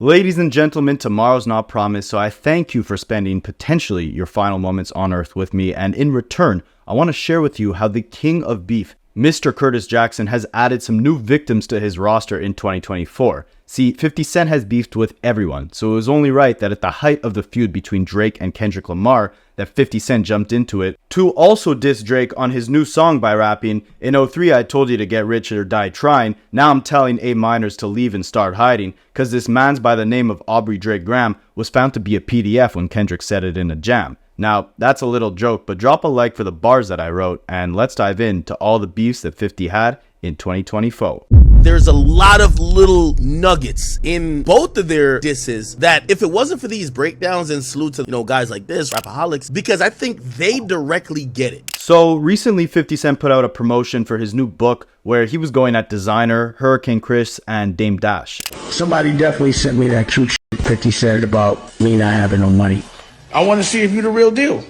Ladies and gentlemen, tomorrow's not promised, so I thank you for spending potentially your final moments on Earth with me, and in return, I want to share with you how the king of beef, Mr. Curtis Jackson, has added some new victims to his roster in 2024. See, 50 Cent has beefed with everyone, so it was only right that at the height of the feud between Drake and Kendrick Lamar, that 50 Cent jumped into it to also diss Drake on his new song by rapping, "In '03 I told you to get rich or die trying, now I'm telling A minors to leave and start hiding, cause this man's by the name of Aubrey Drake Graham was found to be a PDF when Kendrick said it in a jam." Now, that's a little joke, but drop a like for the bars that I wrote, and let's dive into all the beefs that 50 had in 2024. There's a lot of little nuggets in both of their disses that if it wasn't for these breakdowns, and salute to, guys like this, Rapaholics, because I think they directly get it. So recently 50 Cent put out a promotion for his new book where he was going at Desiigner, Hurricane Chris, and Dame Dash. Somebody definitely sent me that cute shit 50 said about me not having no money. I want to see if you're the real deal.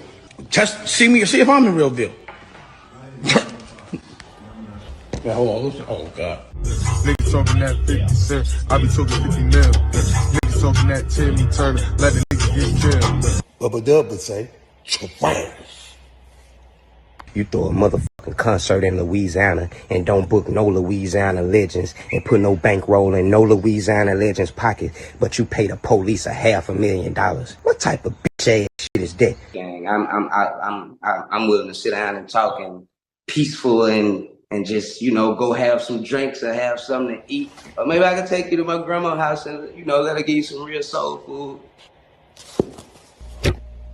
See if I'm the real deal. Yeah, hold on, listen. Oh, God. Niggas talking that 50 cent, I be talking 50 mil. Niggas talking that Timmy Turner, let the niggas get killed. Bubba Dub would say, trash. You throw a motherfucking concert in Louisiana and don't book no Louisiana legends and put no bankroll in no Louisiana legends pocket, but you pay the police $500,000. What type of bitch ass shit is that? Gang, I'm willing to sit down and talk and peaceful and just, go have some drinks or have something to eat. Or maybe I can take you to my grandma's house and, let her give you some real soul food.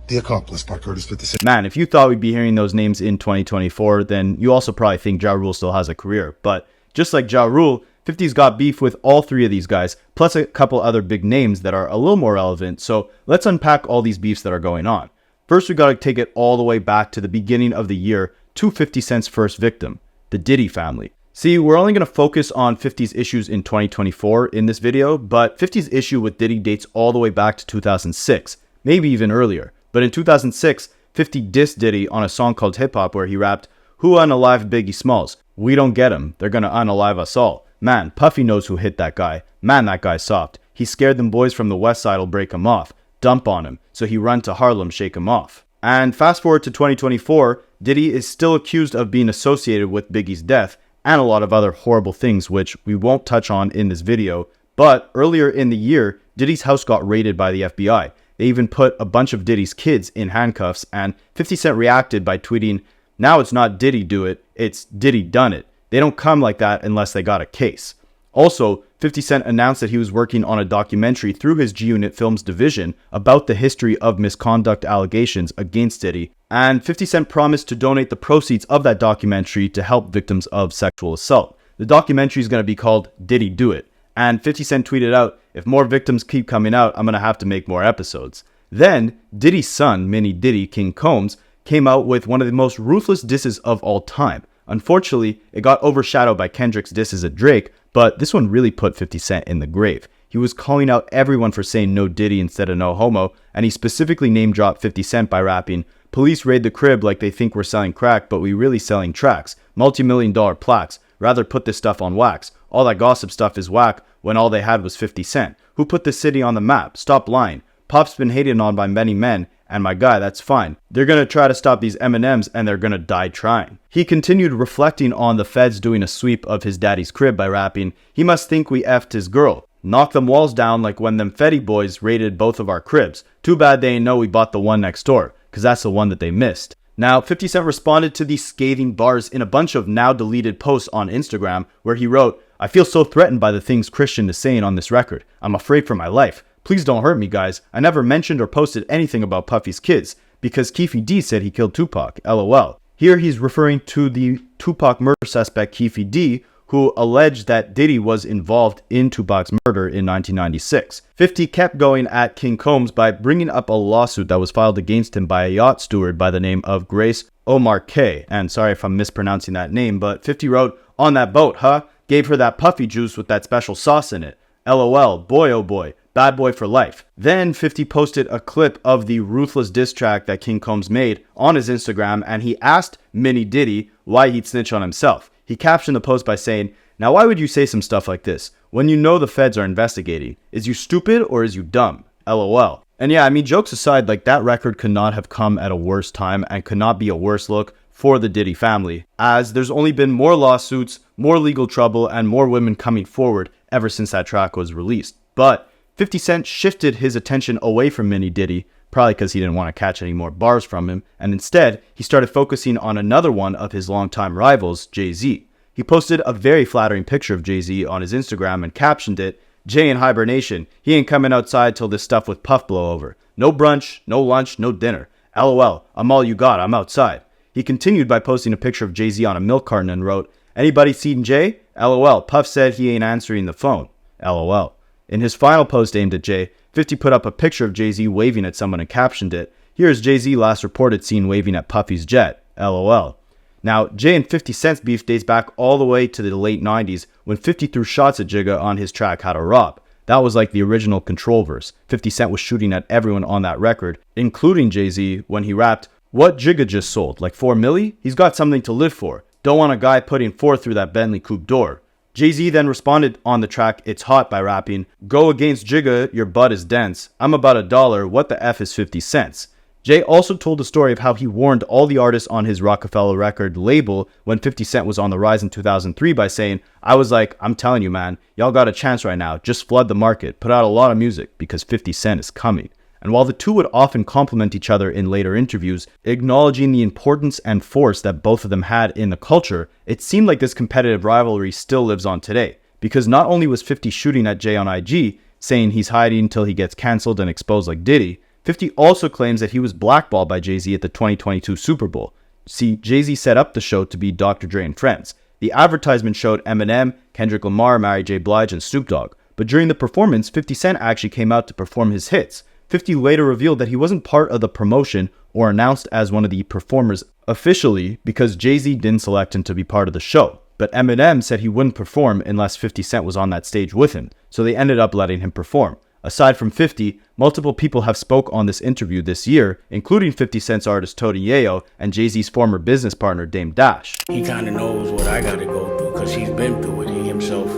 The Accomplice by Curtis 50 Cent. Man, if you thought we'd be hearing those names in 2024, then you also probably think Ja Rule still has a career. But just like Ja Rule, 50's got beef with all three of these guys, plus a couple other big names that are a little more relevant. So let's unpack all these beefs that are going on. First, we got to take it all the way back to the beginning of the year to 50 Cent's first victim, the Diddy family. See, we're only going to focus on 50's issues in 2024 in this video, but 50's issue with Diddy dates all the way back to 2006, maybe even earlier. But in 2006, 50 dissed Diddy on a song called Hip Hop where he rapped, "Who unalived Biggie Smalls? We don't get him. They're gonna unalive us all. Man, Puffy knows who hit that guy. Man, that guy's soft. He scared them boys from the west side'll break him off. Dump on him. So he run to Harlem, shake him off." And fast forward to 2024, Diddy is still accused of being associated with Biggie's death and a lot of other horrible things which we won't touch on in this video. But earlier in the year, Diddy's house got raided by the FBI. They even put a bunch of Diddy's kids in handcuffs, and 50 Cent reacted by tweeting, "Now it's not Diddy do it, it's Diddy done it. They don't come like that unless they got a case." Also, 50 Cent announced that he was working on a documentary through his G-Unit Films division about the history of misconduct allegations against Diddy, and 50 Cent promised to donate the proceeds of that documentary to help victims of sexual assault. The documentary is going to be called Diddy Do It, and 50 Cent tweeted out, "If more victims keep coming out, I'm going to have to make more episodes." Then, Diddy's son, Mini Diddy, King Combs, came out with one of the most ruthless disses of all time. Unfortunately, it got overshadowed by Kendrick's disses at Drake, but this one really put 50 Cent in the grave. He was calling out everyone for saying no Diddy instead of no homo, and he specifically name-dropped 50 Cent by rapping, "Police raid the crib like they think we're selling crack, but we really selling tracks. Multi-million-dollar plaques. Rather put this stuff on wax. All that gossip stuff is whack when all they had was 50 Cent. Who put this city on the map? Stop lying. Pop's been hated on by many men, and my guy, that's fine. They're gonna try to stop these Eminems, and they're gonna die trying." He continued reflecting on the feds doing a sweep of his daddy's crib by rapping, "He must think we effed his girl. Knock them walls down like when them Fetty boys raided both of our cribs. Too bad they ain't know we bought the one next door, cause that's the one that they missed." Now, 50 Cent responded to these scathing bars in a bunch of now deleted posts on Instagram, where he wrote, "I feel so threatened by the things Christian is saying on this record. I'm afraid for my life. Please don't hurt me, guys. I never mentioned or posted anything about Puffy's kids, because Keefe D said he killed Tupac, LOL." Here he's referring to the Tupac murder suspect Keefe D, who alleged that Diddy was involved in Tupac's murder in 1996. 50 kept going at King Combs by bringing up a lawsuit that was filed against him by a yacht steward by the name of Grace Omar K. And sorry if I'm mispronouncing that name, but 50 wrote, "On that boat, huh? Gave her that puffy juice with that special sauce in it. LOL, boy oh boy. Bad boy for life." Then 50 posted a clip of the ruthless diss track that King Combs made on his Instagram, and he asked Mini Diddy why he'd snitch on himself. He captioned the post by saying, "Now why would you say some stuff like this? when you know the feds are investigating? Is you stupid or is you dumb? LOL. And yeah, I mean, jokes aside, like that record could not have come at a worse time and could not be a worse look for the Diddy family, as there's only been more lawsuits, more legal trouble, and more women coming forward ever since that track was released. But 50 Cent shifted his attention away from Mini Diddy, probably because he didn't want to catch any more bars from him, and instead, he started focusing on another one of his longtime rivals, Jay-Z. He posted a very flattering picture of Jay-Z on his Instagram and captioned it, "Jay in hibernation, he ain't coming outside till this stuff with Puff blow over. No brunch, no lunch, no dinner. LOL, I'm all you got, I'm outside." He continued by posting a picture of Jay-Z on a milk carton and wrote, "Anybody seen Jay? LOL, Puff said he ain't answering the phone. LOL." In his final post aimed at Jay, 50 put up a picture of Jay-Z waving at someone and captioned it, "Here's Jay-Z last reported seen waving at Puffy's jet. LOL." Now, Jay and 50 Cent's beef dates back all the way to the late 90s when 50 threw shots at Jigga on his track How to Rob. That was like the original Control verse. 50 Cent was shooting at everyone on that record, including Jay-Z, when he rapped, "What Jigga just sold? Like 4 milli? He's got something to live for. Don't want a guy putting 4 through that Bentley coupe door." Jay-Z then responded on the track It's Hot by rapping, "Go against Jigga, your butt is dense. I'm about $1, what the F is 50 cents? Jay also told the story of how he warned all the artists on his Roc-a-Fella record label when 50 Cent was on the rise in 2003 by saying, "I was like, I'm telling you, man, y'all got a chance right now. Just flood the market, put out a lot of music because 50 Cent is coming." And while the two would often compliment each other in later interviews, acknowledging the importance and force that both of them had in the culture, it seemed like this competitive rivalry still lives on today. Because not only was 50 shooting at Jay on IG, saying he's hiding until he gets cancelled and exposed like Diddy, 50 also claims that he was blackballed by Jay-Z at the 2022 Super Bowl. See, Jay-Z set up the show to be Dr. Dre and friends. The advertisement showed Eminem, Kendrick Lamar, Mary J. Blige, and Snoop Dogg. But during the performance, 50 Cent actually came out to perform his hits. 50 later revealed that he wasn't part of the promotion or announced as one of the performers officially because Jay-Z didn't select him to be part of the show. But Eminem said he wouldn't perform unless 50 Cent was on that stage with him, so they ended up letting him perform. Aside from 50, multiple people have spoke on this interview this year, including 50 Cent's artist Tony Yayo and Jay-Z's former business partner Dame Dash. He kind of knows what I got to go through because he's been through it. He himself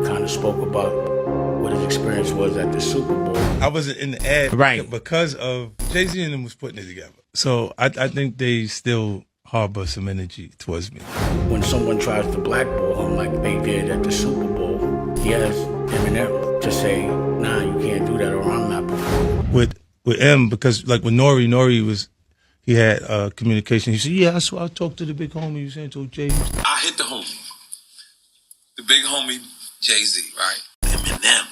kind of spoke about what his experience was at the Super Bowl. I wasn't in the ad Right. because of Jay-Z and them was putting it together. So I think they still harbor some energy towards me. When someone tries to blackball him like they did at the Super Bowl, he has Eminem to say, "Nah, you can't do that or I'm not performing." With M, because like with Nori was, he had communication. He said, "Yeah, I talked to the big homie. You saying to Jay." I hit the homie, the big homie Jay-Z, right? Eminem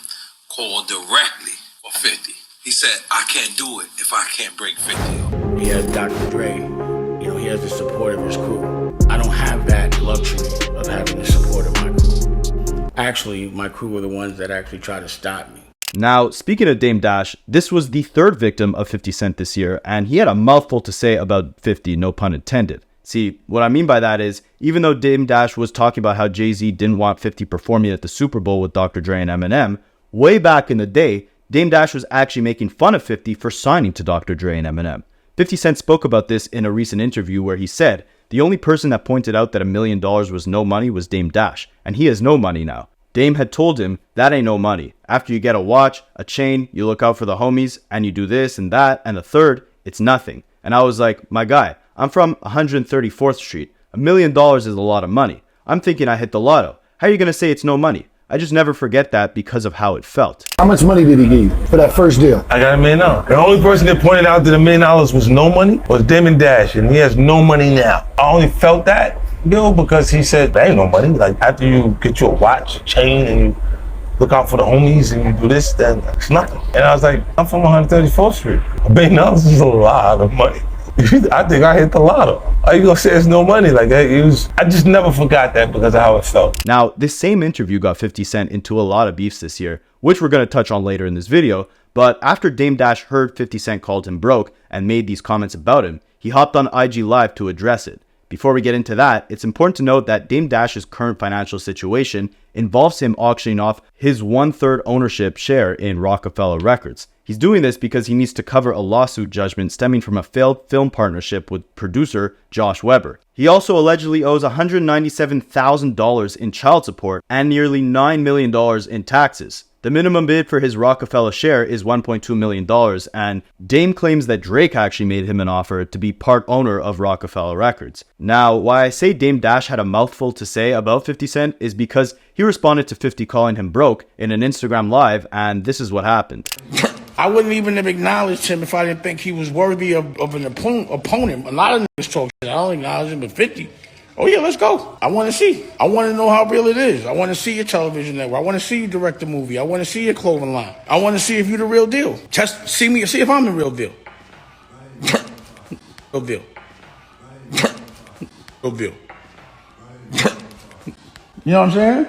called directly for 50. He said, "I can't do it if I can't bring 50 up." He has Dr. Dre. You know, he has the support of his crew. I don't have that luxury of having the support of my crew. Actually, my crew were the ones that actually tried to stop me. Now, speaking of Dame Dash, this was the third victim of 50 Cent this year, and he had a mouthful to say about 50, no pun intended. See, what I mean by that is, even though Dame Dash was talking about how Jay-Z didn't want 50 performing at the Super Bowl with Dr. Dre and Eminem, way back in the day, Dame Dash was actually making fun of 50 for signing to Dr. Dre and Eminem. 50 Cent spoke about this in a recent interview where he said, "The only person that pointed out that $1 million was no money was Dame Dash, and he has no money now. Dame had told him, that ain't no money. After you get a watch, a chain, you look out for the homies, and you do this and that, and the third, it's nothing." And I was like, my guy, I'm from 134th Street. $1 million is a lot of money. I'm thinking I hit the lotto. How are you going to say it's no money? I just never forget that because of how it felt. How much money did he give you for that first deal? I got $1 million. The only person that pointed out that $1 million was no money was Damon Dash, and he has no money now. I only felt that, because he said, there ain't no money. Like, after you get you a watch, a chain, and you look out for the homies, and you do this, then it's nothing. And I was like, I'm from 134th Street. $1 million is a lot of money. I think I hit the lotto. Are you gonna say it's no money? Like, I just never forgot that because of how it felt. Now, this same interview got 50 Cent into a lot of beefs this year, which we're going to touch on later in this video. But after Dame Dash heard 50 Cent called him broke and made these comments about him, he hopped on IG Live to address it. Before we get into that, it's important to note that Dame Dash's current financial situation involves him auctioning off his 1/3 ownership share in Roc-a-Fella Records. He's doing this because he needs to cover a lawsuit judgment stemming from a failed film partnership with producer Josh Weber. He also allegedly owes $197,000 in child support and nearly $9 million in taxes. The minimum bid for his Roc-a-Fella share is $1.2 million, and Dame claims that Drake actually made him an offer to be part owner of Roc-a-Fella Records. Now, why I say Dame Dash had a mouthful to say about 50 Cent is because he responded to 50 calling him broke in an Instagram live, and this is what happened. I wouldn't even have acknowledged him if I didn't think he was worthy of an opponent. A lot of niggas talk shit. I don't acknowledge him, but 50. Oh yeah, let's go. I want to see. I want to know how real it is. I want to see your television network. I want to see you direct a movie. I want to see your clothing line. I want to see if you're the real deal. See if I'm the real deal. Real deal. Real deal. You know what I'm saying?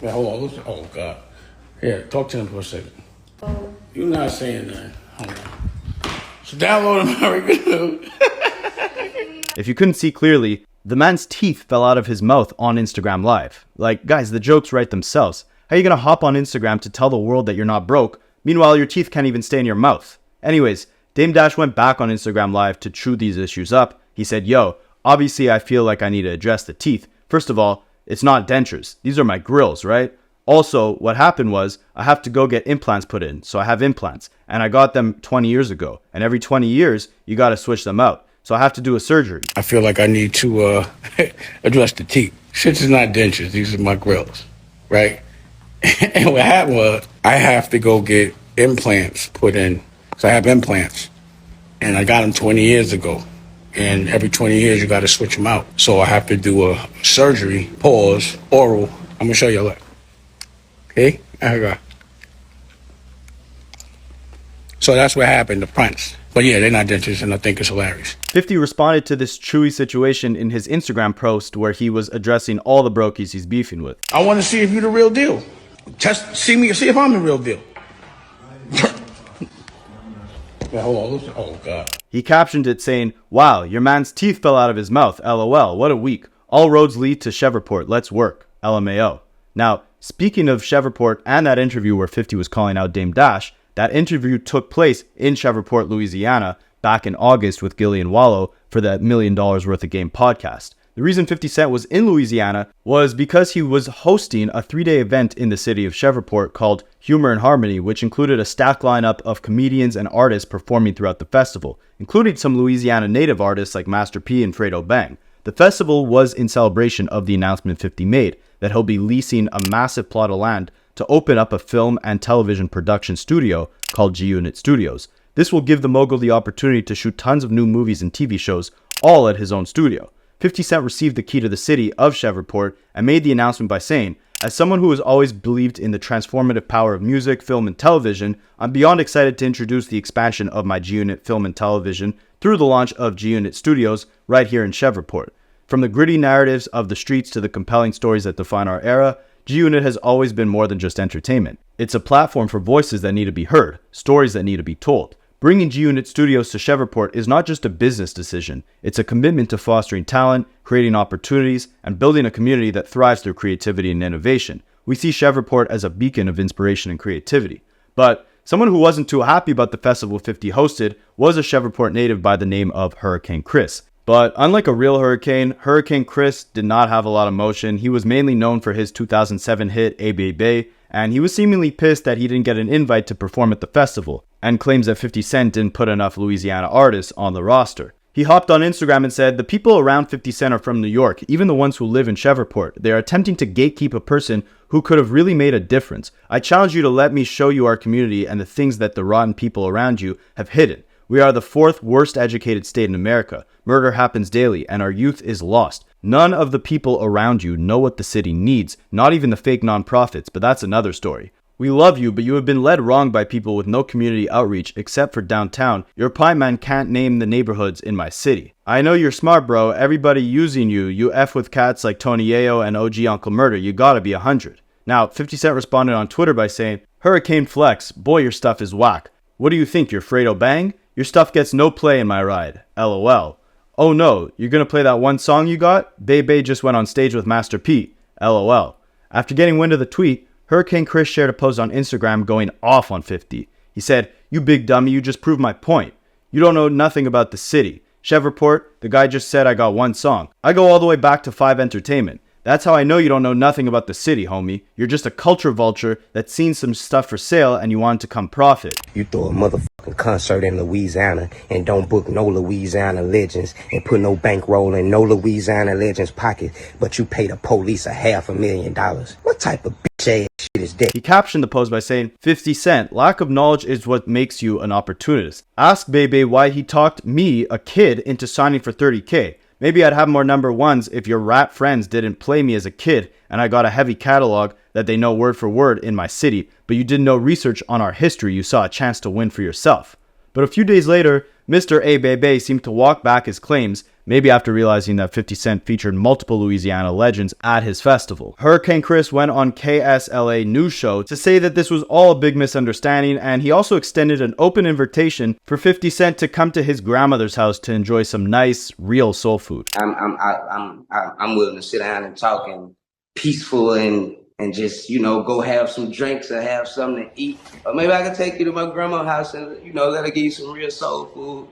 Yeah, hold on. Oh God. Here, talk to him for a second. You're not saying that. Hold on. So download American. If you couldn't see clearly, the man's teeth fell out of his mouth on Instagram Live. Like, guys, the jokes write themselves. How are you gonna hop on Instagram to tell the world that you're not broke, meanwhile your teeth can't even stay in your mouth? Anyways, Dame Dash went back on Instagram Live to chew these issues up. He said, yo, obviously I feel like I need to address the teeth. First of all, it's not dentures. These are my grills, right? Also, what happened was I have to go get implants put in, so I have implants. And I got them 20 years ago. And every 20 years, you gotta switch them out. So I have to do a surgery. I feel like I need to address the teeth. Shit is not dentures. These are my grills, right? And what happened was I have to go get implants put in. So I have implants. And I got them 20 years ago. And every 20 years, you got to switch them out. So I have to do a surgery, pause, oral. I'm going to show you a lot. Okay? I got. So that's what happened, the fronts. But yeah, they're not dentures, and I think it's hilarious. 50 responded to this chewy situation in his Instagram post where he was addressing all the brokies he's beefing with. I want to see if you're the real deal. See if I'm the real deal. Yeah, hold on. Oh, God. He captioned it saying, wow, your man's teeth fell out of his mouth. LOL. What a week. All roads lead to Cheverport. Let's work. LMAO. Now, speaking of Cheverport and that interview where 50 was calling out Dame Dash, that interview took place in Cheverport, Louisiana, back in August with Gillian Wallow for that $1 Million Worth of Game podcast. The reason 50 Cent was in Louisiana was because he was hosting a 3-day event in the city of Cheverport called Humor and Harmony, which included a stacked lineup of comedians and artists performing throughout the festival, including some Louisiana native artists like Master P and Fredo Bang. The festival was in celebration of the announcement 50 made that he'll be leasing a massive plot of land to open up a film and television production studio called G-Unit Studios. This will give the mogul the opportunity to shoot tons of new movies and TV shows, all at his own studio. 50 Cent received the key to the city of Cheverport and made the announcement by saying, as someone who has always believed in the transformative power of music, film, and television, I'm beyond excited to introduce the expansion of my G-Unit film and television through the launch of G-Unit Studios right here in Cheverport. From the gritty narratives of the streets to the compelling stories that define our era, G-Unit has always been more than just entertainment. It's a platform for voices that need to be heard, stories that need to be told. Bringing G-Unit Studios to Cheverport is not just a business decision, it's a commitment to fostering talent, creating opportunities, and building a community that thrives through creativity and innovation. We see Cheverport as a beacon of inspiration and creativity. But someone who wasn't too happy about the festival 50 hosted was a Cheverport native by the name of Hurricane Chris. But unlike a real hurricane, Hurricane Chris did not have a lot of motion. He was mainly known for his 2007 hit A Bay Bay, and he was seemingly pissed that he didn't get an invite to perform at the festival, and claims that 50 Cent didn't put enough Louisiana artists on the roster. He hopped on Instagram and said, the people around 50 Cent are from New York, even the ones who live in Cheverport. They are attempting to gatekeep a person who could have really made a difference. I challenge you to let me show you our community and the things that the rotten people around you have hidden. We are the 4th worst educated state in America. Murder happens daily, and our youth is lost. None of the people around you know what the city needs, not even the fake nonprofits, but that's another story. We love you, but you have been led wrong by people with no community outreach except for downtown. Your pie man can't name the neighborhoods in my city. I know you're smart, bro. Everybody using you. You F with cats like Tony Yayo and OG Uncle Murder. You gotta be 100. Now, 50 Cent responded on Twitter by saying, Hurricane Flex, boy, your stuff is whack. What do you think, you're Fredo Bang? Your stuff gets no play in my ride. LOL. Oh no, you're gonna play that one song you got? Bay Bay just went on stage with Master P. LOL. After getting wind of the tweet, Hurricane Chris shared a post on Instagram going off on 50. He said, "You big dummy, you just proved my point. You don't know nothing about the city. Chev report, the guy just said I got one song. I go all the way back to 5 Entertainment. That's how I know you don't know nothing about the city, homie. You're just a culture vulture that's seen some stuff for sale and you wanted to come profit." You throw a motherfucking concert in Louisiana and don't book no Louisiana legends and put no bankroll in no Louisiana legends pocket, but you pay the police $500,000. What type of bitch ass shit is that? He captioned the post by saying, 50 Cent, lack of knowledge is what makes you an opportunist. Ask Bebe why he talked me, a kid, into signing for 30K. Maybe I'd have more number ones if your rap friends didn't play me as a kid and I got a heavy catalog that they know word for word in my city, but you did no research on our history. You saw a chance to win for yourself. But a few days later, Mr. A Bebe seemed to walk back his claims, maybe after realizing that 50 Cent featured multiple Louisiana legends at his festival. Hurricane Chris went on KSLA News Show to say that this was all a big misunderstanding, and he also extended an open invitation for 50 Cent to come to his grandmother's house to enjoy some nice, real soul food. I'm willing to sit down and talk and peaceful and just, you know, go have some drinks or have something to eat. Or maybe I could take you to my grandma's house and, you know, let her give you some real soul food.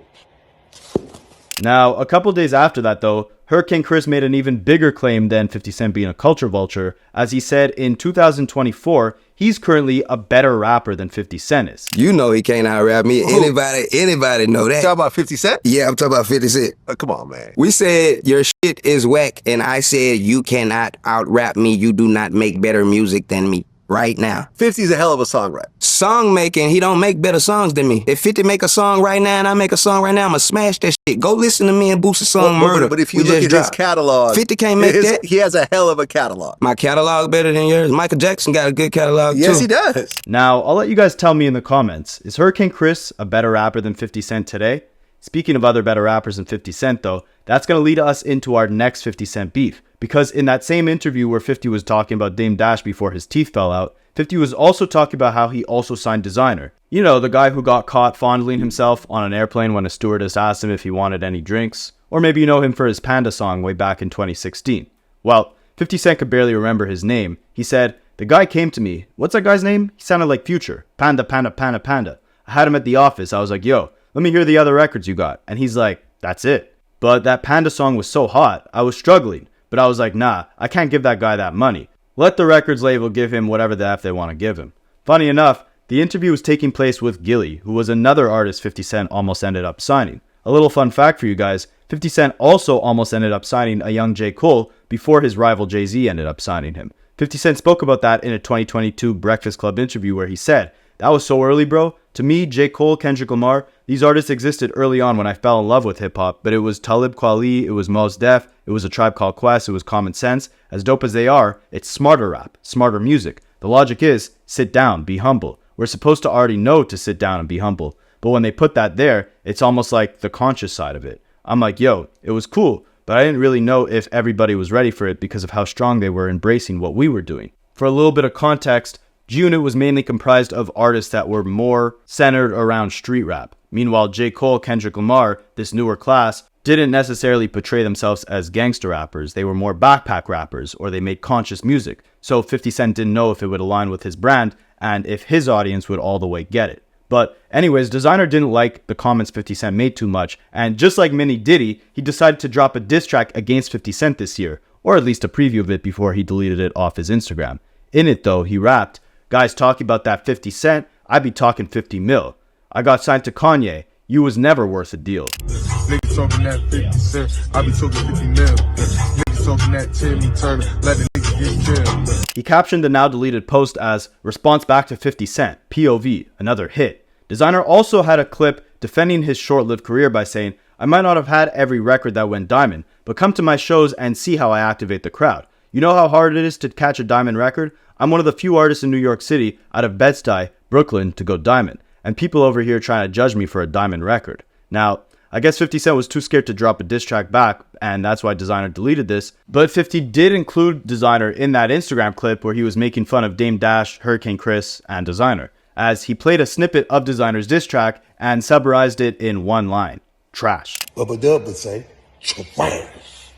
Now, a couple days after that though, Hurricane Chris made an even bigger claim than 50 Cent being a culture vulture, as he said in 2024, he's currently a better rapper than 50 Cent is. You know he can't out-rap me. Anybody know that. You talking about 50 Cent? Yeah, I'm talking about 50 Cent. Come on, man. We said your shit is whack, and I said you cannot out-rap me. You do not make better music than me right now. 50's a hell of a songwriter. Song making, he don't make better songs than me. If 50 make a song right now and I make a song right now, I'ma smash that shit. Go listen to me and Boost's song Murder. But if you look at his catalog, 50 can't make that. He has a hell of a catalog. My catalog better than yours. Michael Jackson got a good catalog too. Yes, he does. Now, I'll let you guys tell me in the comments, is Hurricane Chris a better rapper than 50 Cent today? Speaking of other better rappers than 50 Cent though, that's going to lead us into our next 50 Cent beef. Because in that same interview where 50 was talking about Dame Dash before his teeth fell out, 50 was also talking about how he also signed Desiigner. You know, the guy who got caught fondling himself on an airplane when a stewardess asked him if he wanted any drinks. Or maybe you know him for his Panda song way back in 2016. Well, 50 Cent could barely remember his name. He said, "The guy came to me. What's that guy's name? He sounded like Future. Panda, Panda, Panda, Panda. I had him at the office. I was like, yo, let me hear the other records you got." And he's like, "That's it." But that Panda song was so hot, I was struggling. But I was like, nah, I can't give that guy that money. Let the records label give him whatever the F they want to give him. Funny enough, the interview was taking place with Gilly, who was another artist 50 Cent almost ended up signing. A little fun fact for you guys, 50 Cent also almost ended up signing a young J. Cole before his rival Jay-Z ended up signing him. 50 Cent spoke about that in a 2022 Breakfast Club interview where he said, "That was so early, bro. To me, J. Cole, Kendrick Lamar, these artists existed early on when I fell in love with hip-hop, but it was Talib Kweli, it was Mos Def, it was A Tribe Called Quest, it was Common Sense. As dope as they are, it's smarter rap, smarter music. The logic is, sit down, be humble. We're supposed to already know to sit down and be humble. But when they put that there, it's almost like the conscious side of it." I'm like, yo, it was cool, but I didn't really know if everybody was ready for it because of how strong they were embracing what we were doing. For a little bit of context, G-Unit was mainly comprised of artists that were more centered around street rap. Meanwhile, J. Cole, Kendrick Lamar, this newer class, didn't necessarily portray themselves as gangster rappers. They were more backpack rappers, or they made conscious music. So 50 Cent didn't know if it would align with his brand and if his audience would all the way get it. But anyways, Desiigner didn't like the comments 50 Cent made too much, and just like Mini Diddy, he decided to drop a diss track against 50 Cent this year, or at least a preview of it before he deleted it off his Instagram. In it though, he rapped, "Guys talking about that 50 Cent, I be talking 50 mil. I got signed to Kanye, you was never worth a deal." Niggas talking that 50 Cent, I be talking 50 mil. Niggas talking that Timmy Turner, let the niggas get killed. He captioned the now deleted post as, "Response back to 50 Cent, POV, another hit." Desiigner also had a clip defending his short-lived career by saying, "I might not have had every record that went diamond, but come to my shows and see how I activate the crowd. You know how hard it is to catch a diamond record? I'm one of the few artists in New York City out of Bed-Stuy, Brooklyn, to go diamond. And people over here trying to judge me for a diamond record." Now, I guess 50 Cent was too scared to drop a diss track back, and that's why Desiigner deleted this. But 50 did include Desiigner in that Instagram clip where he was making fun of Dame Dash, Hurricane Chris, and Desiigner, as he played a snippet of Designer's diss track and summarized it in one line: trash. But say, trash.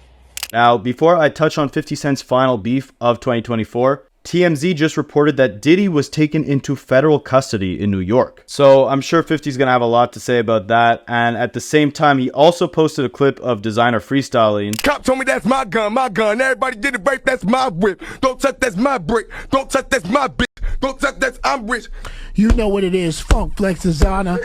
Now, before I touch on 50 Cent's final beef of 2024, TMZ just reported that Diddy was taken into federal custody in New York. So I'm sure 50's gonna have a lot to say about that. And at the same time, he also posted a clip of Desiigner freestyling. Cop told me that's my gun, my gun. Everybody did it rape, that's my whip. Don't touch, that's my brick. Don't touch, that's my bitch. Don't touch, that's I'm rich. You know what it is, Funk Flex Designer.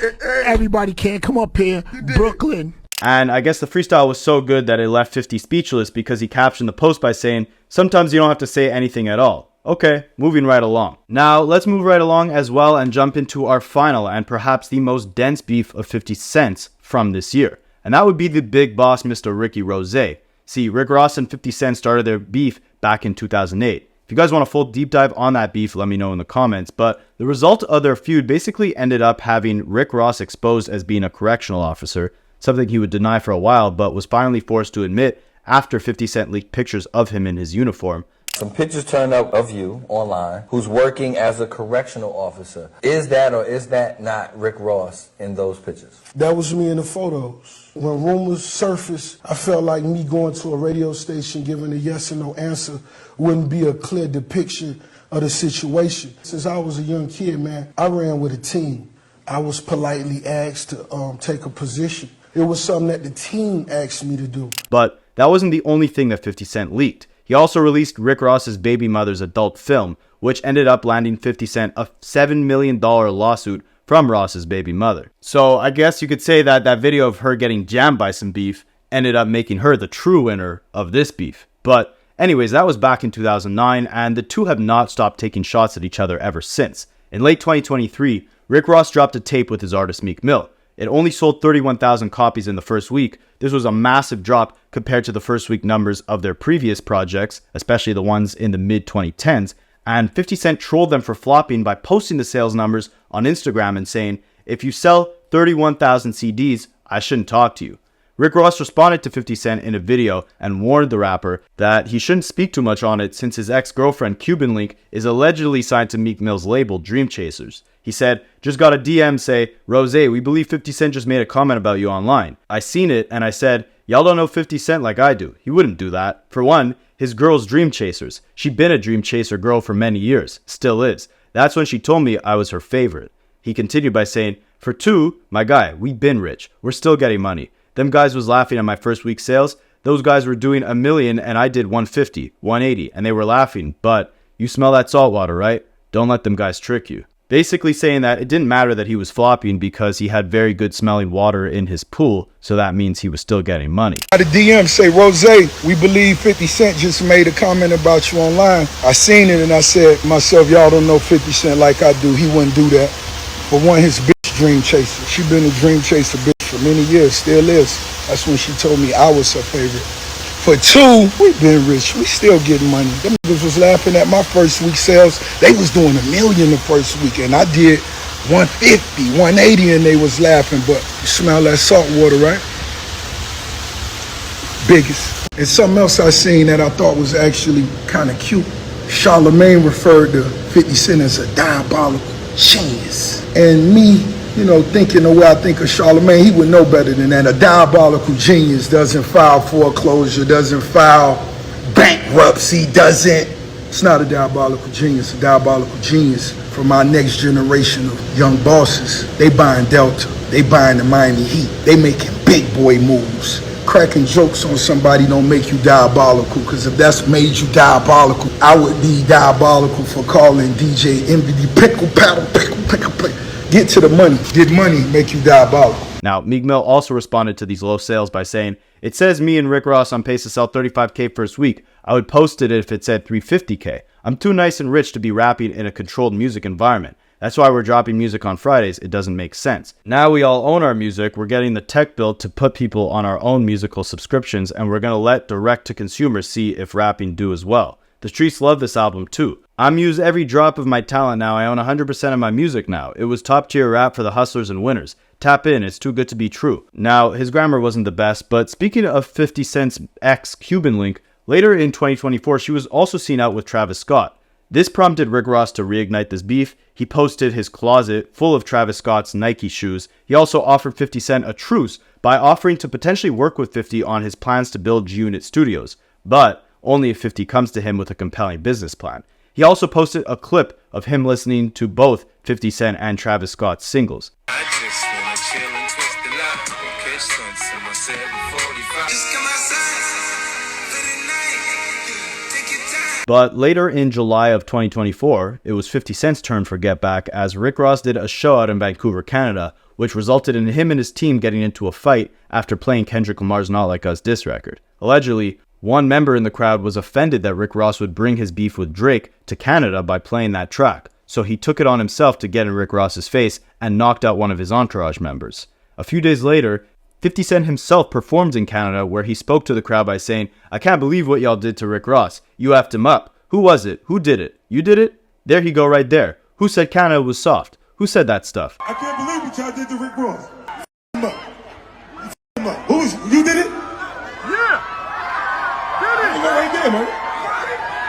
Everybody can come up here, Brooklyn. And I guess the freestyle was so good that it left 50 speechless because he captioned the post by saying, "Sometimes you don't have to say anything at all." Okay, moving right along. Now, let's move right along as well and jump into our final and perhaps the most dense beef of 50 Cent from this year. And that would be the big boss, Mr. Ricky Rose. See, Rick Ross and 50 Cent started their beef back in 2008. If you guys want a full deep dive on that beef, let me know in the comments. But the result of their feud basically ended up having Rick Ross exposed as being a correctional officer, something he would deny for a while, but was finally forced to admit after 50 Cent leaked pictures of him in his uniform. Some pictures turned up of you online who's working as a correctional officer. Is that or is that not Rick Ross in those pictures? That was me in the photos. When rumors surfaced, I felt like me going to a radio station giving a yes or no answer wouldn't be a clear depiction of the situation. Since I was a young kid, man, I ran with a team. I was politely asked to take a position. It was something that the team asked me to do. But that wasn't the only thing that 50 Cent leaked. He also released Rick Ross's baby mother's adult film, which ended up landing 50 Cent a $7 million lawsuit from Ross's baby mother. So I guess you could say that that video of her getting jammed by some beef ended up making her the true winner of this beef. But anyways, that was back in 2009, and the two have not stopped taking shots at each other ever since. In late 2023, Rick Ross dropped a tape with his artist Meek Mill. It only sold 31,000 copies in the first week. This was a massive drop compared to the first week numbers of their previous projects, especially the ones in the mid-2010s. And 50 Cent trolled them for flopping by posting the sales numbers on Instagram and saying, "If you sell 31,000 CDs, I shouldn't talk to you." Rick Ross responded to 50 Cent in a video and warned the rapper that he shouldn't speak too much on it since his ex-girlfriend Cuban Link is allegedly signed to Meek Mill's label Dream Chasers. He said, "Just got a DM say, Rose, we believe 50 Cent just made a comment about you online. I seen it and I said, y'all don't know 50 Cent like I do. He wouldn't do that. For one, his girl's Dream Chasers. She been a Dream Chaser girl for many years. Still is. That's when she told me I was her favorite." He continued by saying, "For two, my guy, we been rich. We're still getting money. Them guys was laughing at my first week sales. Those guys were doing $1 million and I did 150, 180, and they were laughing. But you smell that salt water, right? Don't let them guys trick you." Basically saying that it didn't matter that he was flopping because he had very good smelling water in his pool, so that means he was still getting money. The DM say, "Rose, we believe 50 Cent just made a comment about you online." I seen it and I said to myself, y'all don't know 50 Cent like I do. He wouldn't do that. For one, his bitch Dream Chaser. She been a Dream Chaser bitch for many years, still is. That's when she told me I was her favorite. For two, we been rich. We still getting money. Them niggas was laughing at my first week sales. They was doing $1 million the first week, and I did 150, 180, and they was laughing. But you smell that salt water, right? Biggest. And something else I seen that I thought was actually kind of cute. Charlemagne referred to 50 Cent as a diabolical genius. And me, you know, thinking the way I think of Charlemagne, he would know better than that. A diabolical genius doesn't file foreclosure, doesn't file bankruptcy, it's not a diabolical genius. A diabolical genius for my next generation of young bosses. They buying Delta, they buying the Miami Heat, they making big boy moves. Cracking jokes on somebody don't make you diabolical, because if that's made you diabolical, I would be diabolical for calling DJ MVD pickle paddle pickle. Get to the money. Get money, make you diabolical. Now, Meek Mill also responded to these low sales by saying, "It says me and Rick Ross on pace to sell 35K first week. I would post it if it said 350K. I'm too nice and rich to be rapping in a controlled music environment. That's why we're dropping music on Fridays. It doesn't make sense. Now we all own our music. We're getting the tech built to put people on our own musical subscriptions, and we're going to let direct to consumers see if rapping do as well. The streets love this album too. I'm used every drop of my talent now. I own 100% of my music now. It was top tier rap for the hustlers and winners. Tap in, it's too good to be true." Now, his grammar wasn't the best, but speaking of 50 Cent's ex-Cuban Link, later in 2024, she was also seen out with Travis Scott. This prompted Rick Ross to reignite this beef. He posted his closet full of Travis Scott's Nike shoes. He also offered 50 Cent a truce by offering to potentially work with 50 on his plans to build G-Unit Studios. but only if 50 comes to him with a compelling business plan. He also posted a clip of him listening to both 50 Cent and Travis Scott's singles. But later in July of 2024, it was 50 Cent's turn for Get Back as Rick Ross did a show out in Vancouver, Canada, which resulted in him and his team getting into a fight after playing Kendrick Lamar's Not Like Us diss record. Allegedly, one member in the crowd was offended that Rick Ross would bring his beef with Drake to Canada by playing that track, so he took it on himself to get in Rick Ross's face and knocked out one of his entourage members. A few days later, 50 Cent himself performed in Canada where he spoke to the crowd by saying, "I can't believe what y'all did to Rick Ross. You effed him up. Who was it? Who did it? You did it? There he go right there. Who said Canada was soft? Who said that stuff?" I can't believe what y'all did to Rick Ross. Him up. Him up. Who was you did it? Yeah. Did it. You go right there, man.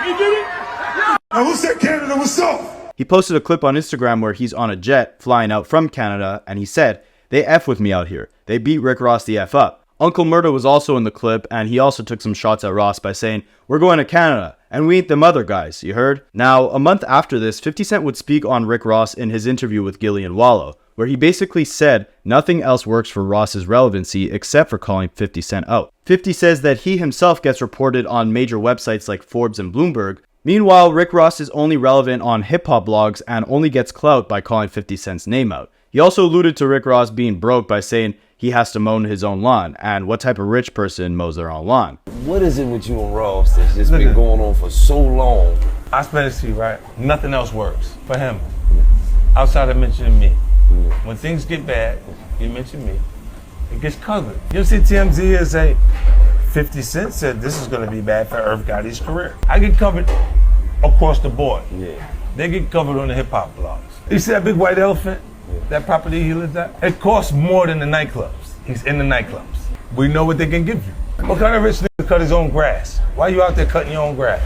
He did it? Yeah. Now who said Canada was soft? He posted a clip on Instagram where he's on a jet flying out from Canada and he said, "They F with me out here. They beat Rick Ross the F up." Uncle Murda was also in the clip and he also took some shots at Ross by saying, "We're going to Canada and we ain't them other guys, you heard?" Now, a month after this, 50 Cent would speak on Rick Ross in his interview with Gillian Wallow, where he basically said nothing else works for Ross's relevancy except for calling 50 Cent out. 50 says that he himself gets reported on major websites like Forbes and Bloomberg. Meanwhile, Rick Ross is only relevant on hip-hop blogs and only gets clout by calling 50 Cent's name out. He also alluded to Rick Ross being broke by saying he has to mow his own lawn, and what type of rich person mows their own lawn? What is it with you and Ross that's just been going on for so long? I spell it to you, right? Nothing else works for him outside of mentioning me. When things get bad, you mention me, it gets covered. You see TMZ is say 50 Cent said this is going to be bad for Irv Gotti's career. I get covered across the board. Yeah. They get covered on the hip hop blogs. You see that big white elephant? That property he lives at? It costs more than the nightclubs. He's in the nightclubs. We know what they can give you. What kind of rich nigga cut his own grass? Why you out there cutting your own grass?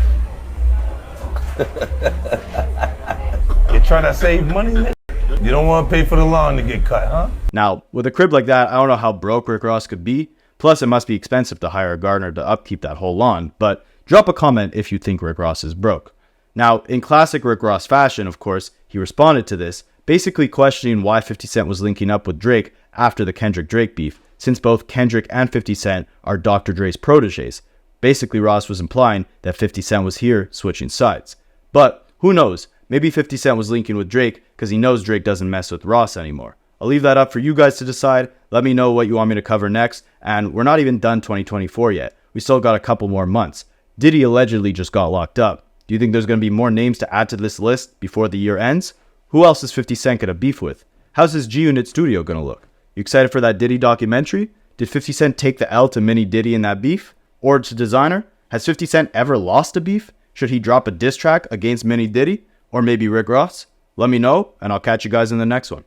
You trying to save money, nigga? You don't want to pay for the lawn to get cut, huh? Now, with a crib like that, I don't know how broke Rick Ross could be. Plus, it must be expensive to hire a gardener to upkeep that whole lawn. But drop a comment if you think Rick Ross is broke. Now, in classic Rick Ross fashion, of course, he responded to this, basically questioning why 50 Cent was linking up with Drake after the Kendrick-Drake beef, since both Kendrick and 50 Cent are Dr. Dre's proteges. Basically, Ross was implying that 50 Cent was here switching sides. But who knows? Maybe 50 Cent was linking with Drake because he knows Drake doesn't mess with Ross anymore. I'll leave that up for you guys to decide. Let me know what you want me to cover next. And we're not even done 2024 yet. We still got a couple more months. Diddy allegedly just got locked up. Do you think there's going to be more names to add to this list before the year ends? Who else is 50 Cent going to beef with? How's his G-Unit studio going to look? You excited for that Diddy documentary? Did 50 Cent take the L to Mini Diddy in that beef? Or to Desiigner? Has 50 Cent ever lost a beef? Should he drop a diss track against Mini Diddy? Or maybe Rick Ross? Let me know, and I'll catch you guys in the next one.